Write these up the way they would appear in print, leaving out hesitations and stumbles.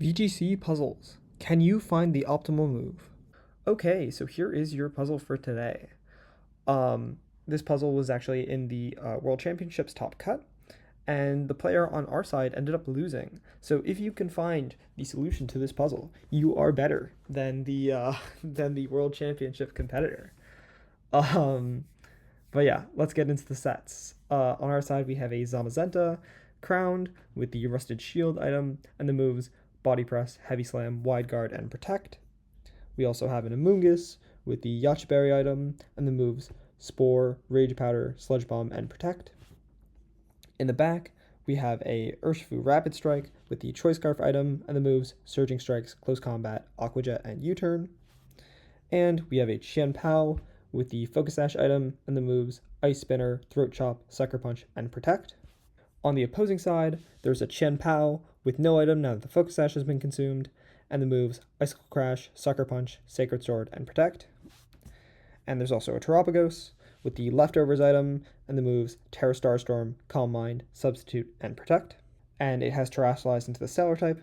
VGC Puzzles. Can you find the optimal move? Okay, so here is your puzzle for today. This puzzle was actually in the World Championships top cut, and the player on our side ended up losing. So if you can find the solution to this puzzle, you are better than the than the World Championship competitor. Um, but yeah, let's get into the sets. On our side, we have a Zamazenta crowned with the rusted shield item and the moves body press, heavy slam, wide guard, and protect. We also have an Amoonguss with the Yachtberry item and the moves spore, rage powder, sludge bomb, and protect. In the back, we have a Urshifu rapid strike with the choice scarf item and the moves surging strikes, close combat, aqua jet, and U-turn. And we have a Qian Pao with the Focus Sash item and the moves Ice Spinner, Throat Chop, Sucker Punch, and Protect. On the opposing side, there's a Qian Pao with no item now that the Focus Sash has been consumed, and the moves Icicle Crash, Sucker Punch, Sacred Sword, and Protect. And there's also a Terapagos with the Leftovers item and the moves Terra Starstorm, Calm Mind, Substitute, and Protect. And it has Terrestrialized into the Stellar type.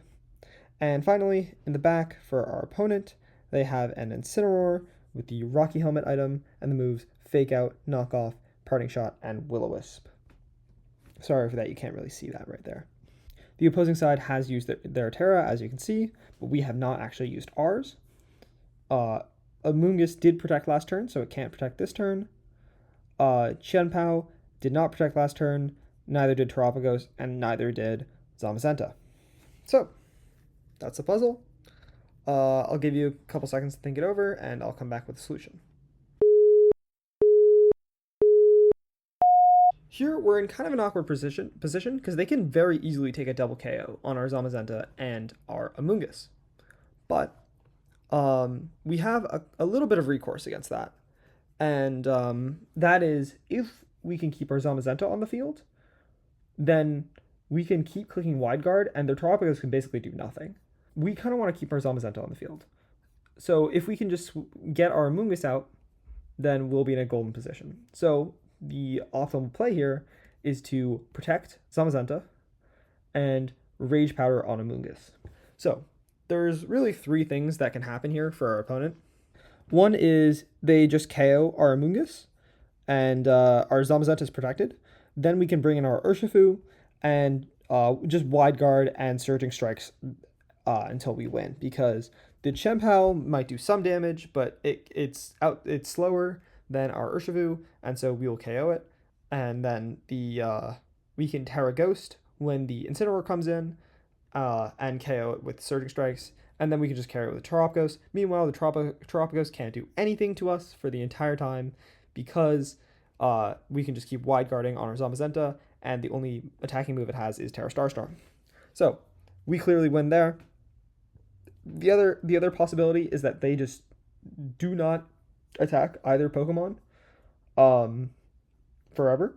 And finally, in the back for our opponent, they have an Incineroar with the Rocky Helmet item and the moves Fake Out, Knock Off, Parting Shot, and Will-O-Wisp. Sorry for that, you can't really see that right there. The opposing side has used their Terra, as you can see, but we have not actually used ours. Amoonguss did protect last turn, so it can't protect this turn. Qian Pao did not protect last turn, neither did Terapagos, and neither did Zamazenta. So, that's the puzzle. I'll give you a couple seconds to think it over, and I'll come back with a solution. Here, we're in kind of an awkward position because they can very easily take a double KO on our Zamazenta and our Amoonguss. But we have a little bit of recourse against that. And that is, if we can keep our Zamazenta on the field, then we can keep clicking wide guard, and their Terapagos can basically do nothing. We kind of want to keep our Zamazenta on the field. So if we can just get our Amoonguss out, then we'll be in a golden position. So the optimal play here is to protect Zamazenta and Rage Powder on Amoonguss. So there's really three things that can happen here for our opponent. One is they just KO our Amoonguss and our Zamazenta is protected. Then we can bring in our Urshifu and just wide guard and surging strikes until we win, because the Qian Pao might do some damage, but it's slower than our Urshifu, and so we will KO it. And then we can Terra Ghost when the Incineroar comes in and KO it with surging strikes, and then we can just carry it with the Terapagos. Meanwhile, the Terapagos can't do anything to us for the entire time because we can just keep wide guarding on our Zamazenta, and the only attacking move it has is Terra Starstorm. So we clearly win there. The other possibility is that they just do not attack either Pokemon forever,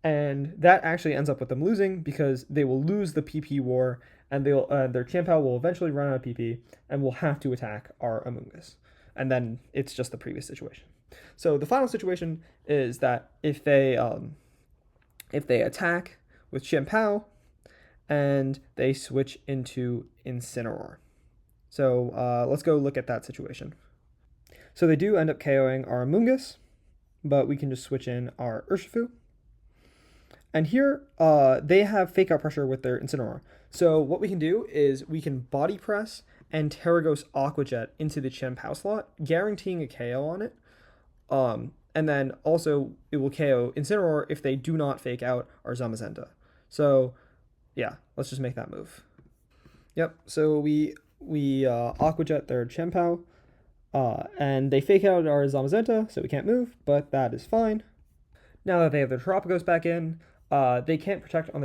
and that actually ends up with them losing because they will lose the PP war, and their Qian Pao will eventually run out of PP and will have to attack our Amoonguss, and then it's just the previous situation. So the final situation is that if they attack with Qian Pao and they switch into Incineroar. So let's go look at that situation. So they do end up KOing our Amoonguss, but we can just switch in our Urshifu. And here, they have Fake Out Pressure with their Incineroar. So what we can do is we can Body Press and Terragos Aqua Jet into the Qian Pao slot, guaranteeing a KO on it. And then also it will KO Incineroar if they do not Fake Out our Zamazenta. So yeah, let's just make that move. Yep, so we Aqua Jet their Qian Pao. And they Fake Out our Zamazenta, so we can't move, but that is fine. Now that they have their Terapagos back in, they can't protect on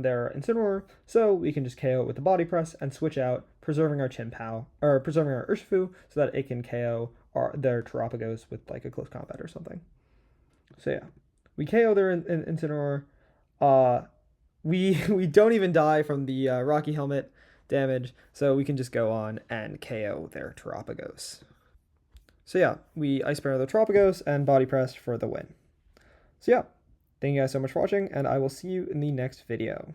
their Incineroar, so we can just KO it with the Body Press and switch out, preserving our Qian Pao, or preserving our Urshifu, so that it can KO their Terapagos with like a close combat or something. So yeah, we KO their Incineroar. We don't even die from the Rocky Helmet damage, so we can just go on and KO their Terapagos. So yeah, we Ice Bear the Terapagos and Body Press for the win. So yeah, thank you guys so much for watching, and I will see you in the next video.